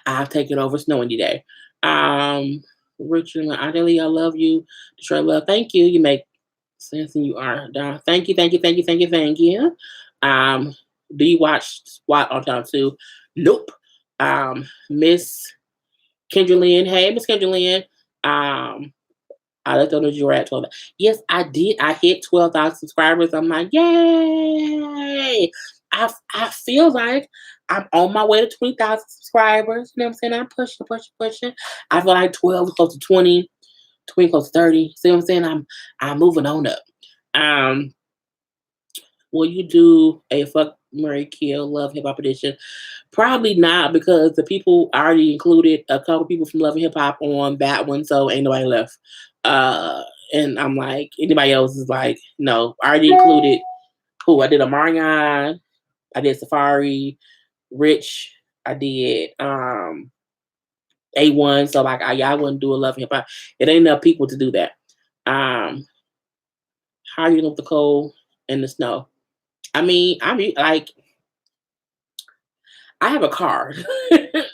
I'll take it over snow any day. Richard, ideally, I love you. Detroit love. Thank you. You make sense and you are down. Thank you, thank you, thank you, thank you, thank you. Um, do you watch SWAT on time too? Nope. Miss Kendra Lynn. Hey, Miss Kendra Lynn. I let them know you were at 12. Yes, I did. I hit 12,000 subscribers. I'm like, yay! I feel like I'm on my way to 20,000 subscribers. You know what I'm saying? I'm pushing, pushing, pushing. I feel like 12 is close to 20, 20 close to 30. See what I'm saying? I'm moving on up. Um, will you do a fuck Murray Kill Love Hip Hop edition? Probably not because the people I already included a couple people from Love and Hip Hop on that one, so ain't nobody left. Uh, and I'm like, anybody else is like, no, I already included who I did Omarion, I did Safari, Rich, I did A1. So like, I wouldn't do a Love and Hip Hop. It ain't enough people to do that. How are you with the cold and the snow? I mean, like, I have a car.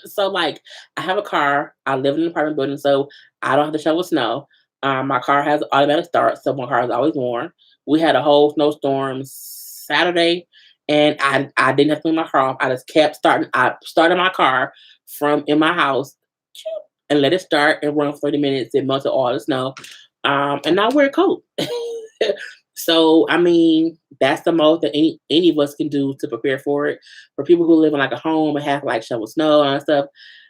So like I have a car. I live in an apartment building, so I don't have to shovel snow. My car has automatic start, so my car is always warm. We had a whole snowstorm Saturday, and I didn't have to clean my car off. I just kept starting. I started my car from in my house and let it start and run for 30 minutes. It melted all the snow. And now wear a coat. So I mean, that's the most that any of us can do to prepare for it. For people who live in like a home and have like shovel snow and stuff,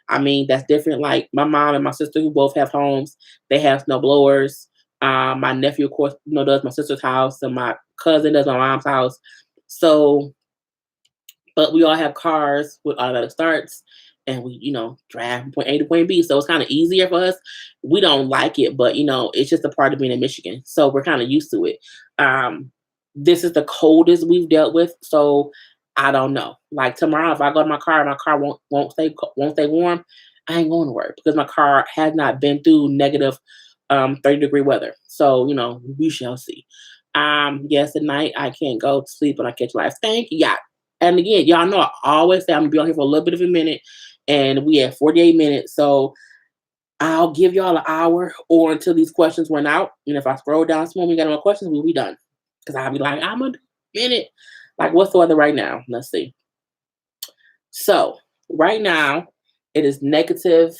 I mean that's different. Like my mom and my sister who both have homes, they have snow blowers. My nephew, of course, does my sister's house, and my cousin does my mom's house. So, but we all have cars with automatic starts, and we, drive from point A to point B. So it's kind of easier for us. We don't like it, but it's just a part of being in Michigan. So we're kind of used to it. This is the coldest we've dealt with. So I don't know. Like tomorrow, if I go to my car won't stay warm. I ain't going to work because my car has not been through negative 30-degree weather. So we shall see. Yes, at night I can't go to sleep when I catch life. Thank you. Yeah. And again, y'all know I always say I'm gonna be on here for a little bit of a minute, and we have 48 minutes. So I'll give y'all an hour or until these questions run out. And if I scroll down some more, we got no more questions, we'll be done. Because I'll be like, I'm a minute. Like, what's the weather right now? Let's see. So right now it is negative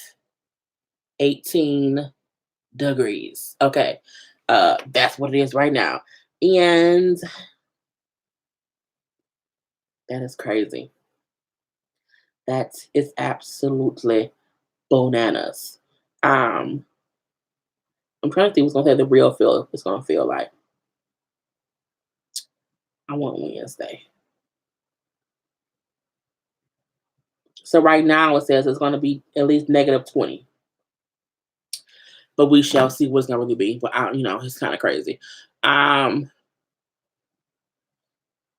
18 degrees. Okay. That's what it is right now. And that is crazy. That is absolutely bananas. I'm trying to think what's gonna say the real feel it's gonna feel like. I want Wednesday. So right now it says it's gonna be at least negative 20. But we shall see what's gonna really be. But it's kind of crazy.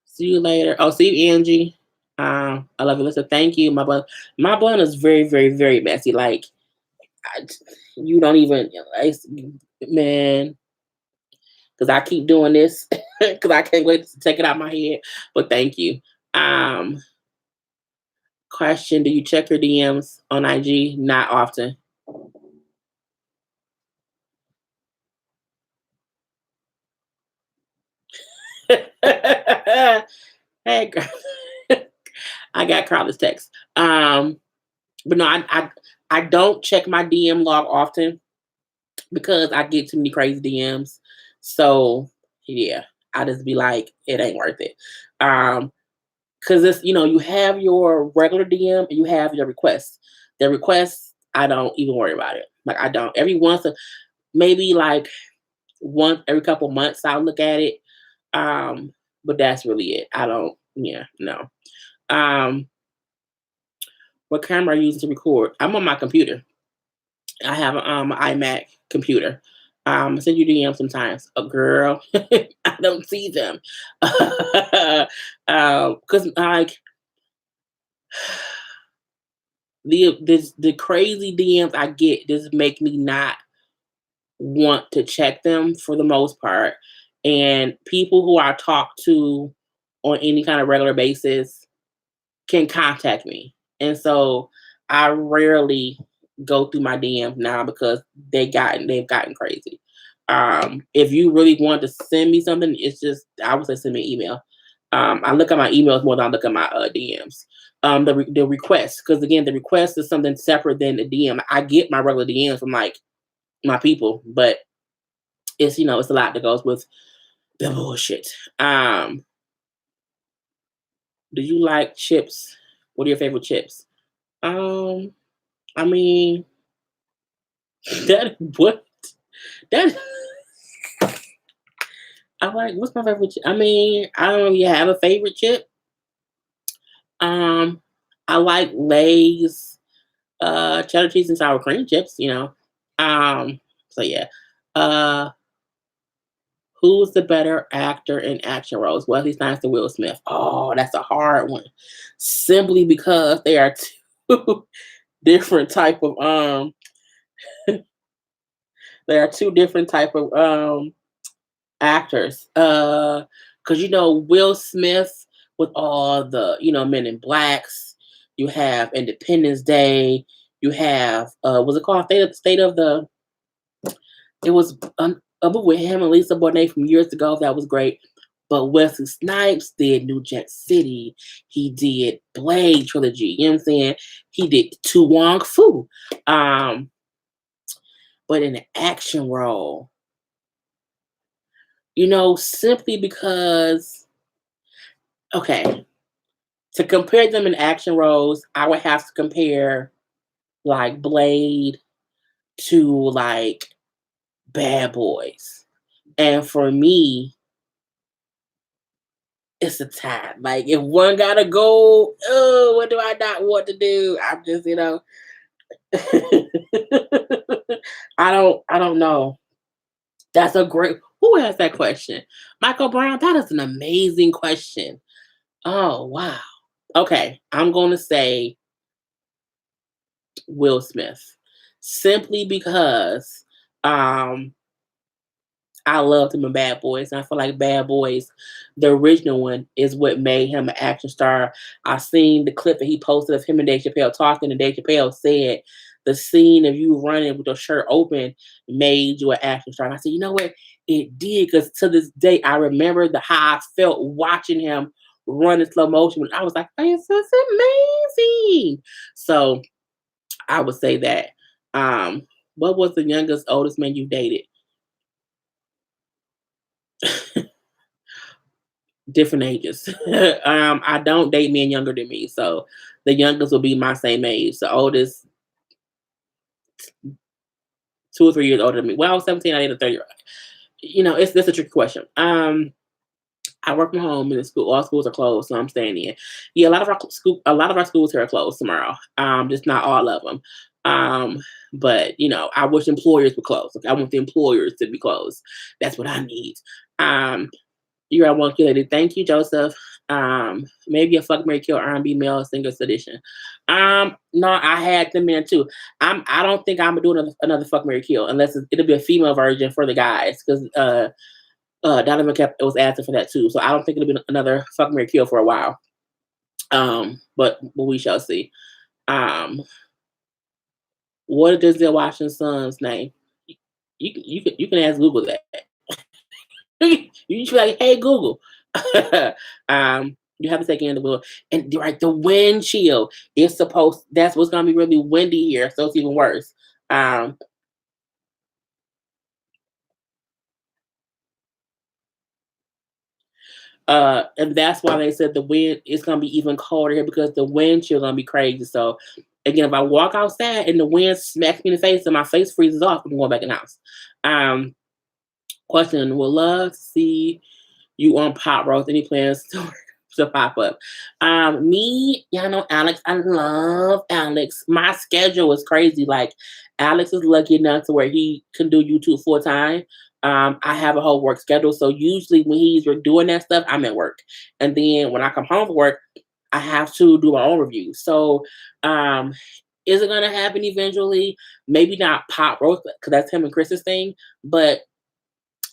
See you later. Oh, see you, Angie. I love you. Listen, thank you. My blunt is very, very, very messy. Like I, you don't even, man. Because I keep doing this because I can't wait to take it out my head. But thank you. Um, Question: do you check your DMs on IG? Not often. Hey, girl. I got Carla's text. But no, I don't check my DM log often because I get too many crazy DMs. So yeah, I just be like, it ain't worth it. Um, because it's you have your regular DM and you have your requests. The requests, I don't even worry about it. Like I don't. Every once maybe like once every couple months I'll look at it. But that's really it. I don't. Yeah, no. Um, what camera are you using to record? I'm on my computer. I have an iMac computer. I send you DM sometimes. A girl, I don't see them, because like the crazy DMs I get just make me not want to check them for the most part. And people who I talk to on any kind of regular basis can contact me. And so I rarely go through my DMs now because they've gotten crazy. If you really want to send me something, it's just I would say send me an email. I look at my emails more than I look at my DMs. The request, because again, the request is something separate than the DM. I get my regular DMs from like my people, but it's a lot that goes with the bullshit. Do you like chips? What are your favorite chips? Um, I mean, that what that I like. What's my favorite chip? I mean, I don't really have a favorite chip. Um, I like Lay's cheddar cheese and sour cream chips. So yeah. Uh, who's the better actor in action roles? Wesley Snipes or Will Smith? Oh, that's a hard one. Simply because they are two different type of they are two different type of actors. Because Will Smith with all the Men in Blacks. You have Independence Day. You have was it called State of the? It was a book with him and Lisa Bonet from years ago. That was great. But Wesley Snipes did New Jack City. He did Blade trilogy. You know what I'm saying? He did Tu Wong Fu. But in an action role, simply because, okay, to compare them in action roles, I would have to compare like Blade to like Bad Boys. And for me, it's a tie. Like if one gotta go, oh, what do I not want to do? I'm just, I don't know. That's a great who asked that question? Michael Brown, that is an amazing question. Oh wow. Okay, I'm gonna say Will Smith. Simply because um I loved him in Bad Boys. And I feel like Bad Boys, the original one, is what made him an action star. I seen the clip that he posted of him and Dave Chappelle talking, and Dave Chappelle said the scene of you running with your shirt open made you an action star. And I said, you know what? It did, because to this day, I remember how I felt watching him run in slow motion. I was like, this is amazing. So I would say that. Um, what was the youngest, oldest man you dated? Different ages. I don't date men younger than me, so the youngest will be my same age. The oldest, 2 or 3 years older than me. Well, I was 17, I dated a 30-year-old. It's this a tricky question. I work from home and the school. All schools are closed, so I'm staying in. Yeah, a lot of our schools here are closed tomorrow. Just not all of them. Um, but I wish employers would close. Like, I want the employers to be closed. That's what I need. Um, You're at one lady. Thank you, Joseph. Maybe a fuck Mary Kill R&B male singer edition. No, I had them in too. I don't think I'm gonna do another fuck Mary Kill unless it'll be a female version for the guys because Donovan kept was asking for that too. So I don't think it'll be another fuck Mary Kill for a while. But we shall see. Um, what is the Washington son's name? You can ask Google that. You should be like, hey Google. You have to take in the wheel. And right, the wind chill is supposed that's what's gonna be really windy here, so it's even worse. Um, and that's why they said the wind is gonna be even colder here because the wind chill gonna be crazy. So again, if I walk outside and the wind smacks me in the face and my face freezes off, I'm going back in the house. Um, question: would love to see you on pot roast. Any plans to pop up? Me, y'all know Alex. I love Alex. My schedule is crazy. Like Alex is lucky enough to where he can do YouTube full time. I have a whole work schedule, so usually when he's doing that stuff, I'm at work, and then when I come home from work, I have to do my own reviews. So, um, is it gonna happen eventually? Maybe not pop roast because that's him and Chris's thing, but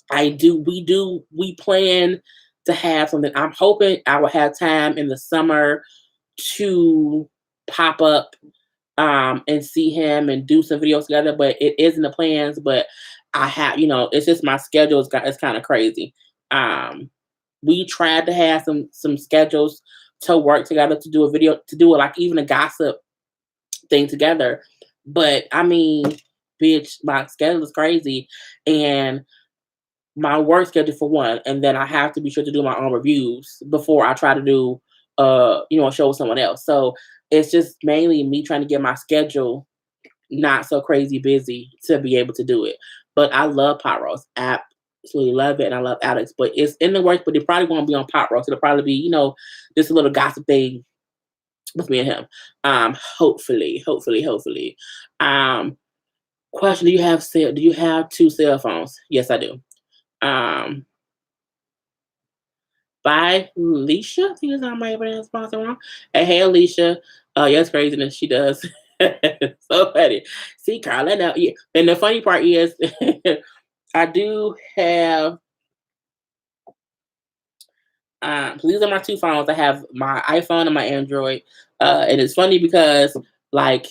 we plan to have something. I'm hoping I will have time in the summer to pop up and see him and do some videos together, but it is in the plans, but I have, it's just my schedule it's kind of crazy. Um we tried to have some schedules to work together to do a video to do it like even a gossip thing together. But I mean, bitch, my schedule is crazy and my work schedule for one, and then I have to be sure to do my own reviews before I try to do a show with someone else. So it's just mainly me trying to get my schedule not so crazy busy to be able to do it. But I love pot roast. Absolutely love it, and I love Alex. But it's in the works, but it probably won't be on pot roast. It'll probably be, just a little gossip thing with me and him. Hopefully. Um, question: do you have two cell phones? Yes, I do. Um, by Alicia. I think it's on my sponsor wrong. Hey, Alicia. Yes, craziness she does. So funny. See, Carla. Now, yeah. And the funny part is, I do have. These are my two phones. I have my iPhone and my Android. And it's funny because like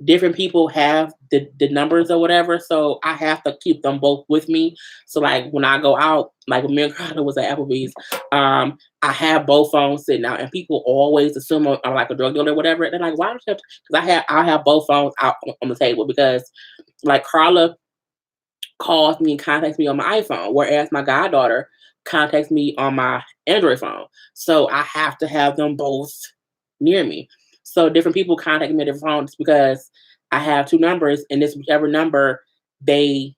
different people have the numbers or whatever, so I have to keep them both with me. So like when I go out, like when me and Carla was at Applebee's, I have both phones sitting out, and people always assume I'm like a drug dealer or whatever. They're like, "Why don't you?" Because I have both phones out on the table because like Carla calls me and contacts me on my iPhone, whereas my goddaughter contacts me on my Android phone. So I have to have them both near me. So different people contact me on different phones because I have two numbers, and this whichever number they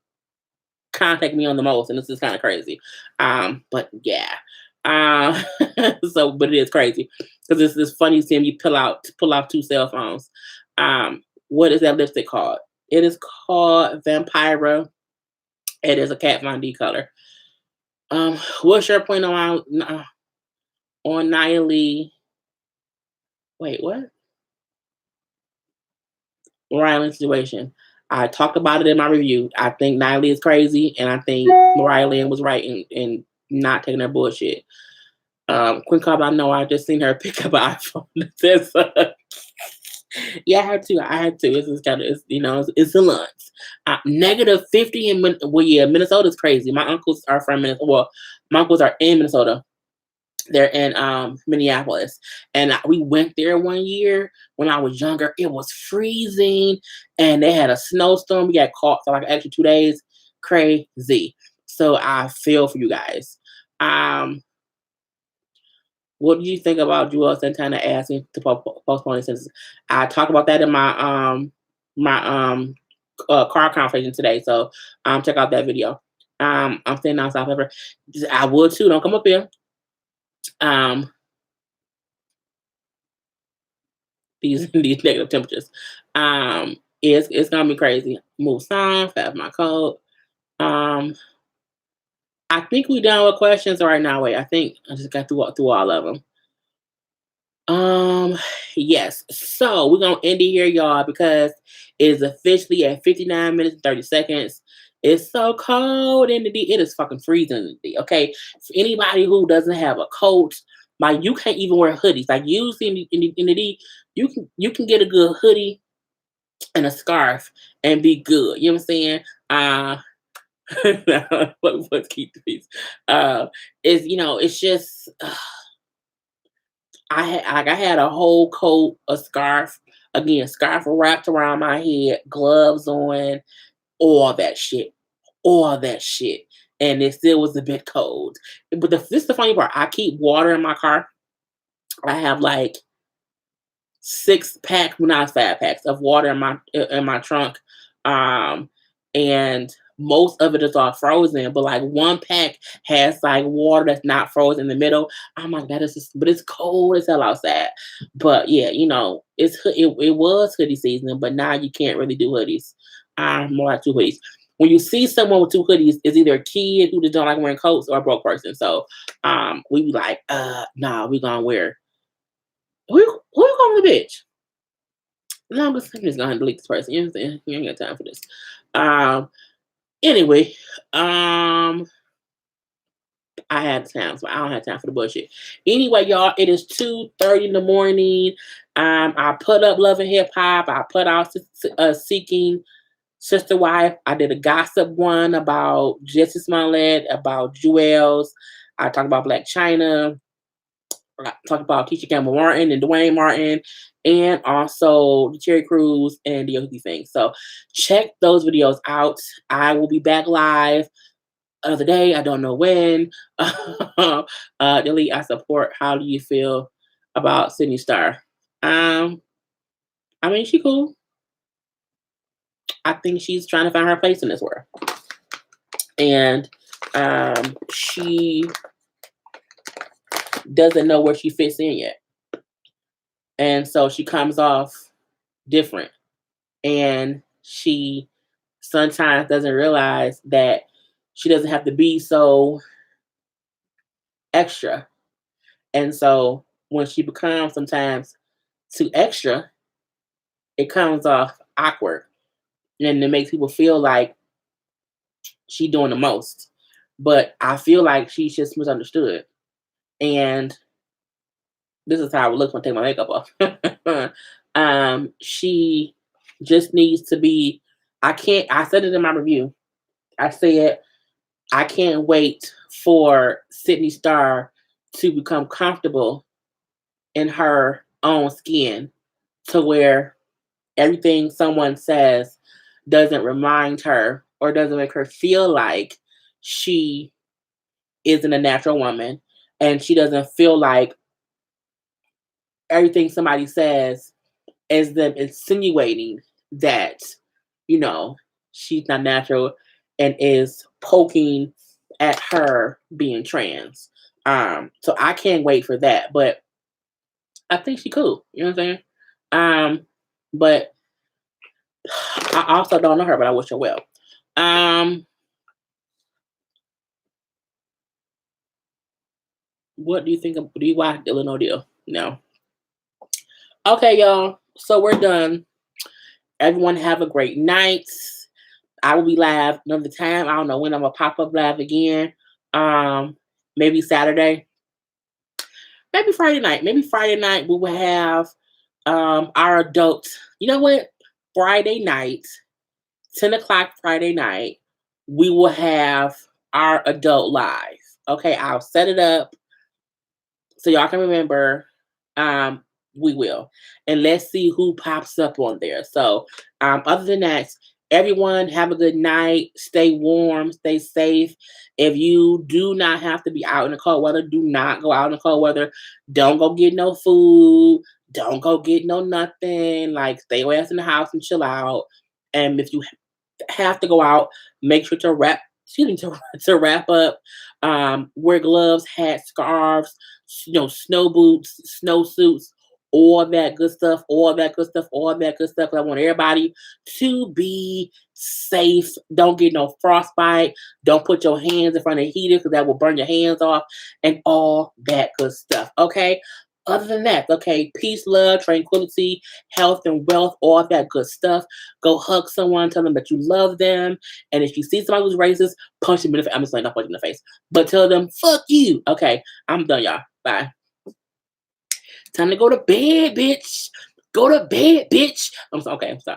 contact me on the most, and this is kind of crazy. But yeah. Um, but it is crazy because it's funny seeing you pull out two cell phones. What is that lipstick called? It is called Vampira. It is a Kat Von D color. What's your point on Niley? Wait, what? Mariah situation. I talked about it in my review. I think Niley is crazy, and I think Mariah Lynn was right in not taking her bullshit. Quinn Cobb, I know I just seen her pick up an iPhone that says, yeah, I had to. It's just kind of, it's a lunch. -50 in well, yeah, Minnesota's crazy. My uncles are from Minnesota. Well, my uncles are in Minnesota. They're in Minneapolis, and we went there one year when I was younger. It was freezing, and they had a snowstorm. We got caught for like an extra 2 days. Crazy. So I feel for you guys. Um, what do you think about Joel Santana asking to postpone his sentence? I talked about that in my car conversation today. So check out that video. I'm staying out South Ever. I would too. Don't come up here. Um, these negative temperatures. It's gonna be crazy. Move sign, have my coat. Um, I think we done with questions right now. Wait, I think I just got through all of them. Um, yes. So we're gonna end it here, y'all, because it is officially at 59 minutes and 30 seconds. It's so cold in the D. It is fucking freezing in the D. Okay. For anybody who doesn't have a coat, like you can't even wear hoodies. Like usually in the D, you can get a good hoodie and a scarf and be good. You know what I'm saying? Let's keep the peace. It's just I had a whole coat, a scarf, again, scarf wrapped around my head, gloves on, all that shit, all that shit, and it still was a bit cold. But this is the funny part. I keep water in my car. I have like 6 pack, well, not 5 packs of water in my trunk, um, and most of it is all frozen. But like 1 pack has like water that's not frozen in the middle. I'm like, that is, but it's cold as hell outside. But yeah, it was hoodie season, but now you can't really do hoodies. More like 2 hoodies. When you see someone with 2 hoodies, it's either a kid who just don't like wearing coats or a broke person. So we be like, nah, we gonna wear. Who you calling the bitch? No, I'm just gonna delete this person. You know what I'm saying? You ain't got time for this. Um. Anyway, I had time, so I don't have time for the bullshit. Anyway, y'all, it is 2:30 in the morning. I put up Love and Hip Hop. I put out Seeking Sister Wife. I did a gossip one about Jussie Smollett, about Jewels. I talked about Black China. Talk about Keisha Campbell Martin and Dwayne Martin, and also the Cherry Crews and the OT thing. So check those videos out. I will be back live another day. I don't know when. Delete. I support. How do you feel about Sydney Star? I mean, she cool. I think she's trying to find her place in this world, and she doesn't know where she fits in yet. And so she comes off different. And she sometimes doesn't realize that she doesn't have to be so extra. And so when she becomes sometimes too extra, it comes off awkward. And it makes people feel like she's doing the most. But I feel like she's just misunderstood. And this is how it looks when I take my makeup off. She just needs to be. I said it in my review. I said I can't wait for Sydney Star to become comfortable in her own skin to where everything someone says doesn't remind her or doesn't make her feel like she isn't a natural woman, and she doesn't feel like everything somebody says is them insinuating that, you know, she's not natural and is poking at her being trans. So I can't wait for that. But I think she cool. You know what I'm saying? But I also don't know her, but I wish her well. What do you think of, do you watch Deal or No Deal? No. Okay, y'all. So we're done. Everyone have a great night. I will be live another time. I don't know when I'm gonna pop up live again. Maybe Saturday. Maybe Friday night. Maybe Friday night we will have our adult. You know what? Friday night, 10 o'clock Friday night, we will have our adult live. Okay, I'll set it up so y'all can remember. We will. And let's see who pops up on there. So other than that, everyone have a good night. Stay warm, stay safe. If you do not have to be out in the cold weather, do not go out in the cold weather. Don't go get no food. Don't go get no nothing. Like, stay away in the house and chill out. And if you have to go out, make sure to wrap, to wrap up. Wear gloves, hats, scarves, snow boots, snow suits, all that good stuff, all that good stuff, all that good stuff. I want everybody to be safe. Don't get no frostbite. Don't put your hands in front of the heater because that will burn your hands off, and all that good stuff. Okay. Other than that, okay, peace, love, tranquility, health, and wealth, all that good stuff. Go hug someone, tell them that you love them. And if you see somebody who's racist, punch them in the face. I'm just like, not punching in the face, but tell them, fuck you. Okay, I'm done, y'all. Bye. Time to go to bed, bitch. Go to bed, bitch. I'm sorry. Okay, I'm sorry.